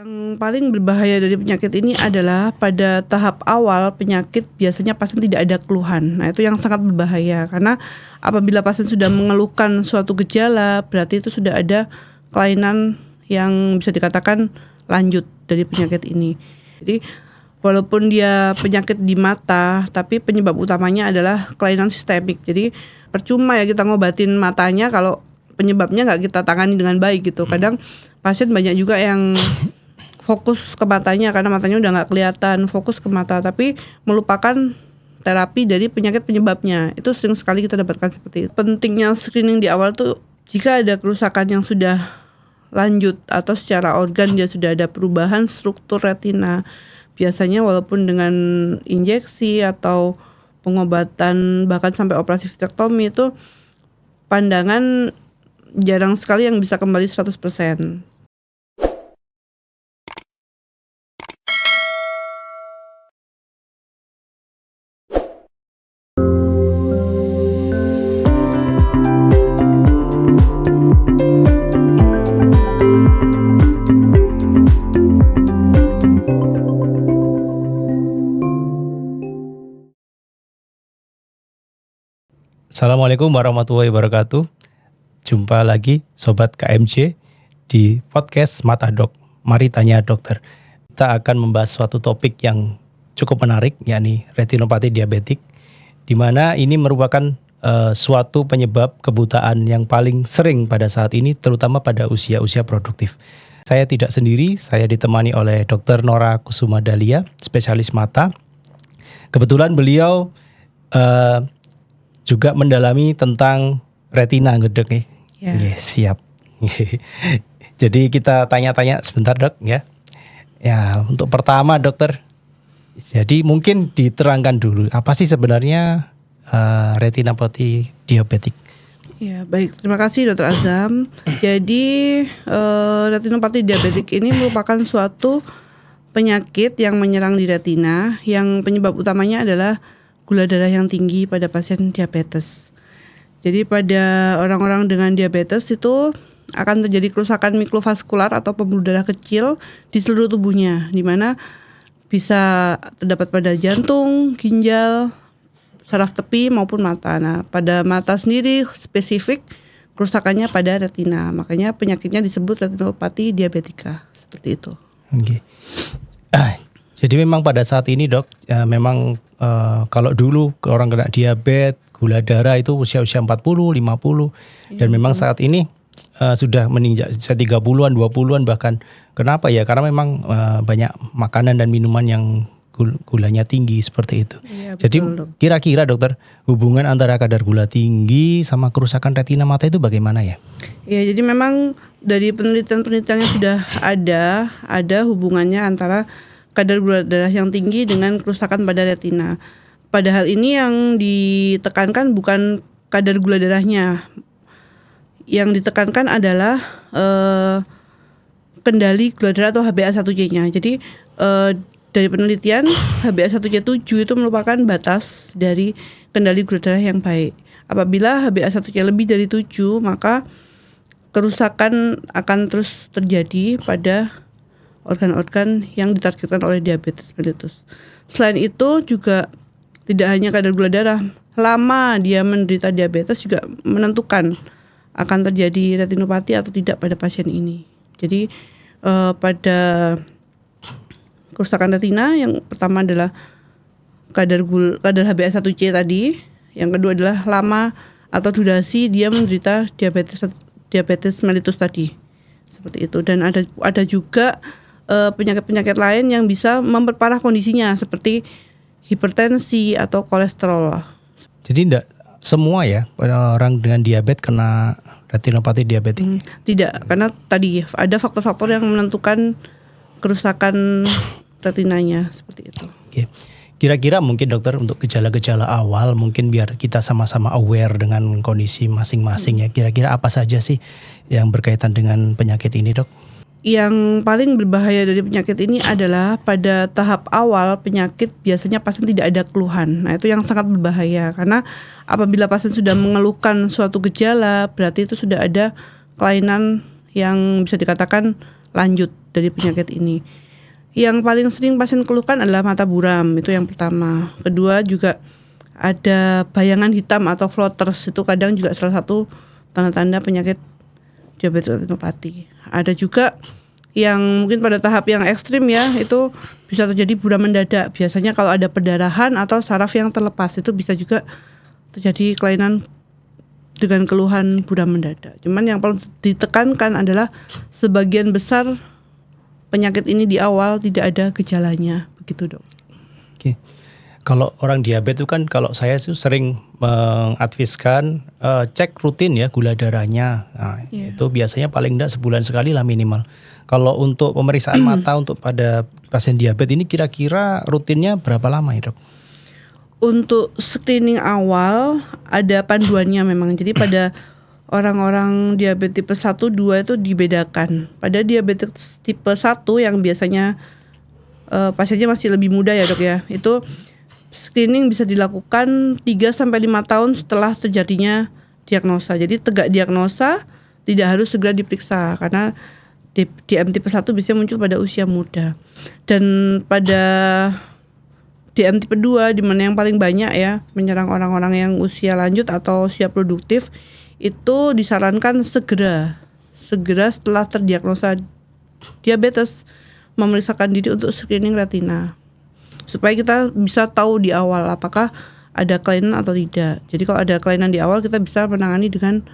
Yang paling berbahaya dari penyakit ini adalah pada tahap awal penyakit biasanya pasien tidak ada keluhan. Nah, itu yang sangat berbahaya karena apabila pasien sudah mengeluhkan suatu gejala, berarti itu sudah ada kelainan yang bisa dikatakan lanjut dari penyakit ini. Jadi walaupun dia penyakit di mata, tapi penyebab utamanya adalah kelainan sistemik. Jadi percuma ya kita ngobatin matanya kalau penyebabnya nggak kita tangani dengan baik gitu. Kadang pasien banyak juga yang fokus ke matanya karena matanya udah nggak kelihatan, fokus ke mata tapi melupakan terapi dari penyakit penyebabnya. Itu sering sekali kita dapatkan seperti itu. Pentingnya screening di awal tuh jika ada kerusakan yang sudah lanjut atau secara organ dia sudah ada perubahan struktur retina. Biasanya walaupun dengan injeksi atau pengobatan bahkan sampai operasi vitrektomi itu pandangan jarang sekali yang bisa kembali 100%. Assalamualaikum warahmatullahi wabarakatuh. Jumpa lagi Sobat KMJ di podcast Mata Dok. Mari tanya dokter. Kita akan membahas suatu topik yang cukup menarik, yakni retinopati diabetik, di mana ini merupakan suatu penyebab kebutaan yang paling sering pada saat ini, terutama pada usia-usia produktif. Saya tidak sendiri, saya ditemani oleh Dr. Nora Kusuma Dahlia, spesialis mata. Kebetulan beliau juga mendalami tentang retina ngedok nih. Yeah. Siap. Jadi kita tanya-tanya sebentar dok ya. Ya untuk pertama dokter, jadi mungkin diterangkan dulu apa sih sebenarnya retinopati diabetik. Ya baik, terima kasih Dr. Azam. Jadi retinopati diabetik ini merupakan suatu penyakit yang menyerang di retina, yang penyebab utamanya adalah gula darah yang tinggi pada pasien diabetes. Jadi pada orang-orang dengan diabetes itu akan terjadi kerusakan mikrovaskular atau pembuluh darah kecil di seluruh tubuhnya, di mana bisa terdapat pada jantung, ginjal, saraf tepi maupun mata. Nah, pada mata sendiri spesifik kerusakannya pada retina. Makanya penyakitnya disebut retinopati diabetika. Seperti itu. Oke. Jadi memang pada saat ini dok, memang kalau dulu orang kena diabetes, gula darah itu usia-usia 40, 50 dan memang saat ini sudah menginjak 30-an, 20-an bahkan. Kenapa ya? Karena memang banyak makanan dan minuman yang gulanya tinggi seperti itu. Ya, jadi betul, kira-kira dokter, hubungan antara kadar gula tinggi sama kerusakan retina mata itu bagaimana ya? Ya, jadi memang dari penelitian-penelitian yang sudah ada hubungannya antara kadar gula darah yang tinggi dengan kerusakan pada retina. Padahal ini yang ditekankan bukan kadar gula darahnya. Yang ditekankan adalah kendali gula darah atau HbA1c-nya. Jadi dari penelitian HbA1c 7 itu merupakan batas dari kendali gula darah yang baik. Apabila HbA1c lebih dari 7, maka kerusakan akan terus terjadi pada organ-organ yang ditargetkan oleh diabetes mellitus. Selain itu juga tidak hanya kadar gula darah, lama dia menderita diabetes juga menentukan akan terjadi retinopati atau tidak pada pasien ini. Jadi pada kerusakan retina yang pertama adalah kadar HbA1c tadi, yang kedua adalah lama atau durasi dia menderita diabetes mellitus tadi. Seperti itu, dan ada juga penyakit-penyakit lain yang bisa memperparah kondisinya seperti hipertensi atau kolesterol. Jadi tidak semua ya orang dengan diabetes kena retinopati diabetik? Tidak, karena tadi ada faktor-faktor yang menentukan kerusakan retinanya seperti itu. Oke. Kira-kira mungkin dokter untuk gejala-gejala awal mungkin biar kita sama-sama aware dengan kondisi masing-masing ya. Kira-kira apa saja sih yang berkaitan dengan penyakit ini dok? Yang paling berbahaya dari penyakit ini adalah pada tahap awal penyakit biasanya pasien tidak ada keluhan. Nah, itu yang sangat berbahaya karena apabila pasien sudah mengeluhkan suatu gejala, berarti itu sudah ada kelainan yang bisa dikatakan lanjut dari penyakit ini. Yang paling sering pasien keluhkan adalah mata buram, itu yang pertama. Kedua juga ada bayangan hitam atau floaters, itu kadang juga salah satu tanda-tanda penyakit diabetes retinopati. Ada juga yang mungkin pada tahap yang ekstrim ya, itu bisa terjadi buram mendadak. Biasanya kalau ada perdarahan atau saraf yang terlepas, itu bisa juga terjadi kelainan dengan keluhan buram mendadak. Cuman yang perlu ditekankan adalah sebagian besar penyakit ini di awal tidak ada gejalanya, begitu dok. Oke. Kalau orang diabetes itu kan kalau saya tuh sering mengadviskan cek rutin ya gula darahnya. Nah, itu biasanya paling enggak sebulan sekali lah minimal. Kalau untuk pemeriksaan mata untuk pada pasien diabetes ini kira-kira rutinnya berapa lama ya dok? Untuk screening awal ada panduannya memang. Jadi pada orang-orang diabetes tipe 1, 2 itu dibedakan. Pada diabetes tipe 1 yang biasanya pasiennya masih lebih muda ya dok ya, itu screening bisa dilakukan 3-5 tahun setelah terjadinya diagnosa. Jadi tegak diagnosa tidak harus segera diperiksa karena DM tipe 1 biasanya muncul pada usia muda. Dan pada DM tipe 2 di mana yang paling banyak ya menyerang orang-orang yang usia lanjut atau usia produktif, itu disarankan segera setelah terdiagnosa diabetes memeriksakan diri untuk screening retina supaya kita bisa tahu di awal apakah ada kelainan atau tidak. Jadi kalau ada kelainan di awal kita bisa menangani dengan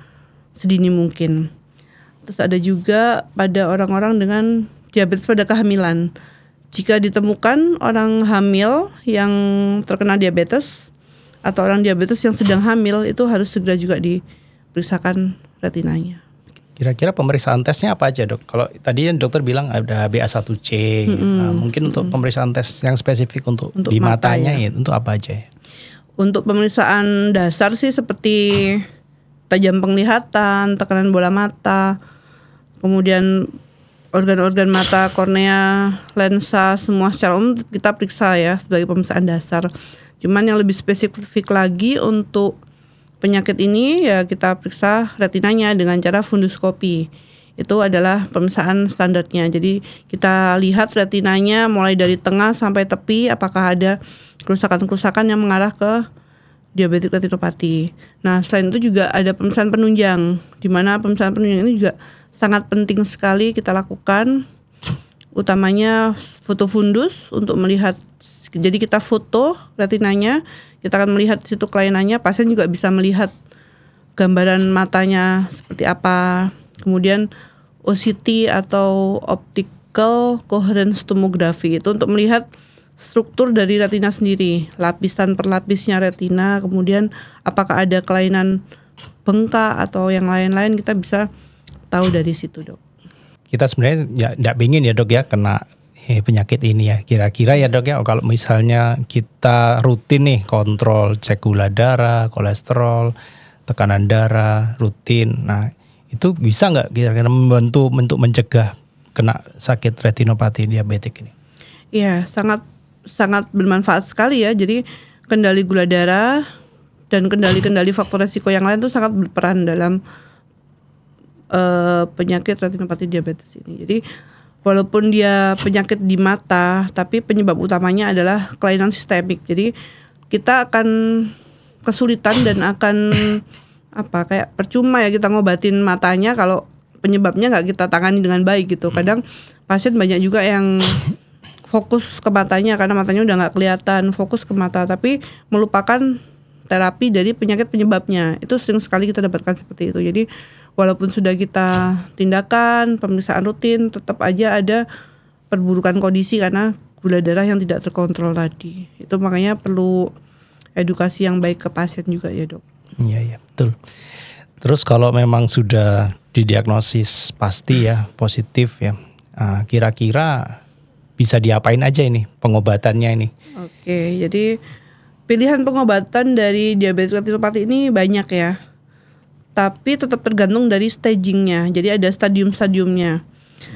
sedini mungkin. Terus ada juga pada orang-orang dengan diabetes pada kehamilan. Jika ditemukan orang hamil yang terkena diabetes atau orang diabetes yang sedang hamil, itu harus segera juga diperiksakan retinanya. Kira-kira pemeriksaan tesnya apa aja dok? Kalau tadi yang dokter bilang ada HbA1c, mungkin untuk pemeriksaan tes yang spesifik untuk di matanya ya, untuk apa aja ya? Untuk pemeriksaan dasar sih seperti tajam penglihatan, tekanan bola mata, kemudian organ-organ mata, kornea, lensa, semua secara umum kita periksa ya sebagai pemeriksaan dasar. Cuman yang lebih spesifik lagi untuk penyakit ini ya kita periksa retinanya dengan cara funduskopi. Itu adalah pemeriksaan standarnya. Jadi kita lihat retinanya mulai dari tengah sampai tepi apakah ada kerusakan-kerusakan yang mengarah ke diabetes retinopati. Nah, selain itu juga ada pemeriksaan penunjang, di mana pemeriksaan penunjang ini juga sangat penting sekali kita lakukan. Utamanya foto fundus untuk melihat. Jadi kita foto retinanya, kita akan melihat di situ kelainannya. Pasien juga bisa melihat gambaran matanya seperti apa. Kemudian OCT atau optical coherence tomography itu untuk melihat struktur dari retina sendiri, lapisan per lapisnya retina. Kemudian apakah ada kelainan bengkak atau yang lain-lain, kita bisa tahu dari situ dok. Kita sebenarnya ya nggak ingin ya dok ya kena penyakit ini ya. Kira-kira ya dok ya kalau misalnya kita rutin nih kontrol cek gula darah, kolesterol, tekanan darah rutin. Nah itu bisa nggak kira-kira membantu untuk mencegah kena sakit retinopati diabetik ini? Iya, sangat bermanfaat sekali ya. Jadi kendali gula darah dan kendali faktor resiko yang lain itu sangat berperan dalam penyakit retinopati diabetes ini. Jadi walaupun dia penyakit di mata, tapi penyebab utamanya adalah kelainan sistemik. Jadi kita akan kesulitan dan akan kayak percuma ya kita ngobatin matanya kalau penyebabnya nggak kita tangani dengan baik gitu. Kadang pasien banyak juga yang fokus ke matanya karena matanya udah nggak kelihatan, fokus ke mata tapi melupakan terapi dari penyakit penyebabnya. Itu sering sekali kita dapatkan seperti itu. Jadi walaupun sudah kita tindakan pemeriksaan rutin, tetap aja ada perburukan kondisi karena gula darah yang tidak terkontrol tadi. Itu makanya perlu edukasi yang baik ke pasien juga ya dok. Iya betul. Terus kalau memang sudah didiagnosis pasti ya positif ya, kira-kira bisa diapain aja ini pengobatannya ini? Oke, jadi pilihan pengobatan dari diabetes retinopati ini banyak ya. Tapi tetap tergantung dari stagingnya. Jadi ada stadium-stadiumnya.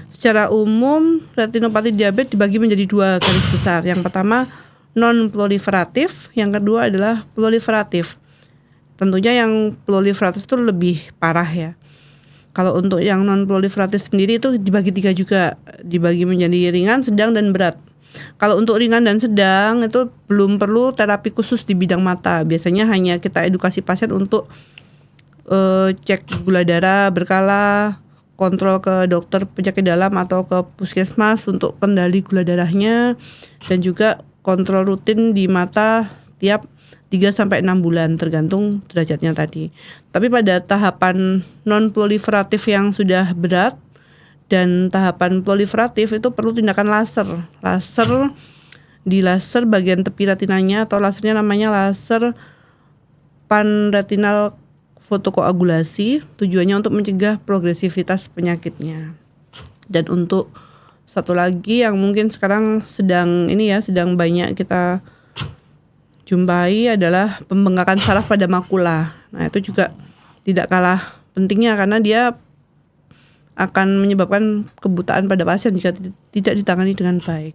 Secara umum retinopati diabetes dibagi menjadi 2 garis besar. Yang pertama non-proliferatif, yang kedua adalah proliferatif. Tentunya yang proliferatif itu lebih parah ya. Kalau untuk yang non proliferatif sendiri itu dibagi 3 juga, dibagi menjadi ringan, sedang, dan berat. Kalau untuk ringan dan sedang itu belum perlu terapi khusus di bidang mata. Biasanya hanya kita edukasi pasien untuk cek gula darah berkala, kontrol ke dokter penyakit dalam atau ke puskesmas untuk kendali gula darahnya, dan juga kontrol rutin di mata tiap 3-6 bulan tergantung derajatnya tadi. Tapi pada tahapan non proliferatif yang sudah berat dan tahapan proliferatif itu perlu tindakan laser. Laser bagian tepi retinanya, atau lasernya namanya laser panretinal fotokoagulasi, tujuannya untuk mencegah progresivitas penyakitnya. Dan untuk satu lagi yang mungkin sekarang sedang banyak kita jumpai adalah pembengkakan saraf pada makula. Nah, itu juga tidak kalah pentingnya karena dia akan menyebabkan kebutaan pada pasien jika tidak ditangani dengan baik.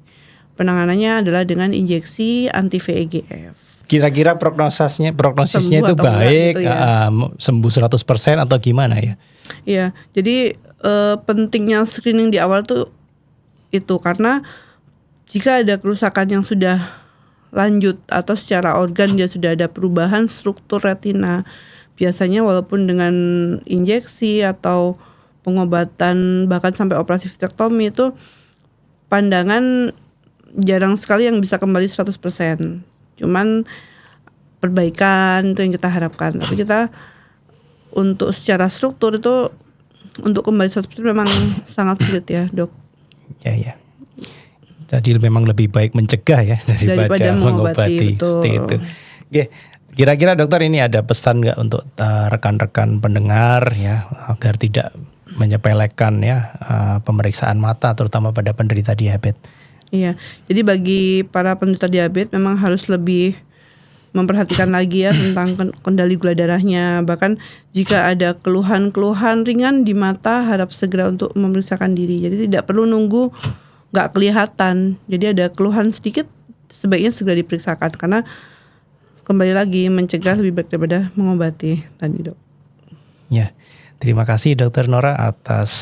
Penanganannya adalah dengan injeksi anti-VEGF. Kira-kira prognosisnya itu baik, gitu ya? Sembuh 100% atau gimana ya? Iya, jadi pentingnya screening di awal tuh itu karena jika ada kerusakan yang sudah lanjut atau secara organ dia sudah ada perubahan struktur retina, biasanya walaupun dengan injeksi atau pengobatan bahkan sampai operasi vitrektomi itu pandangan jarang sekali yang bisa kembali 100%. Cuman perbaikan itu yang kita harapkan. Tapi kita untuk secara struktur itu untuk kembali 100% memang sangat sulit ya, Dok. Ya. Jadi memang lebih baik mencegah ya daripada mengobati. Seperti itu. Oke, kira-kira dokter ini ada pesan nggak untuk rekan-rekan pendengar ya agar tidak menyepelekan ya pemeriksaan mata terutama pada penderita diabetes? Iya, jadi bagi para penderita diabetes memang harus lebih memperhatikan lagi ya tentang kendali gula darahnya. Bahkan jika ada keluhan-keluhan ringan di mata, harap segera untuk memeriksakan diri. Jadi tidak perlu nunggu nggak kelihatan. Jadi ada keluhan sedikit, sebaiknya segera diperiksakan karena kembali lagi mencegah lebih baik daripada mengobati tadi, Dok. Ya, terima kasih Dokter Nora atas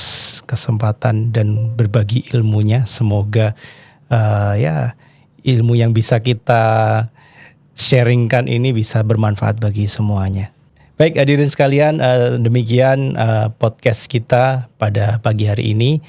kesempatan dan berbagi ilmunya. Semoga ilmu yang bisa kita sharingkan ini bisa bermanfaat bagi semuanya. Baik hadirin sekalian, demikian podcast kita pada pagi hari ini.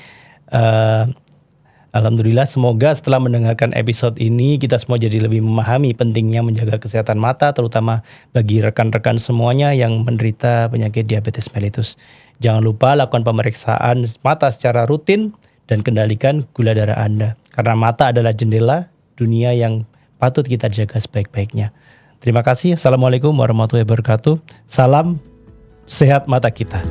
Alhamdulillah, semoga setelah mendengarkan episode ini kita semua jadi lebih memahami pentingnya menjaga kesehatan mata, terutama bagi rekan-rekan semuanya yang menderita penyakit diabetes mellitus. Jangan lupa lakukan pemeriksaan mata secara rutin dan kendalikan gula darah Anda. Karena mata adalah jendela dunia yang patut kita jaga sebaik-baiknya. Terima kasih. Assalamualaikum warahmatullahi wabarakatuh. Salam sehat mata kita.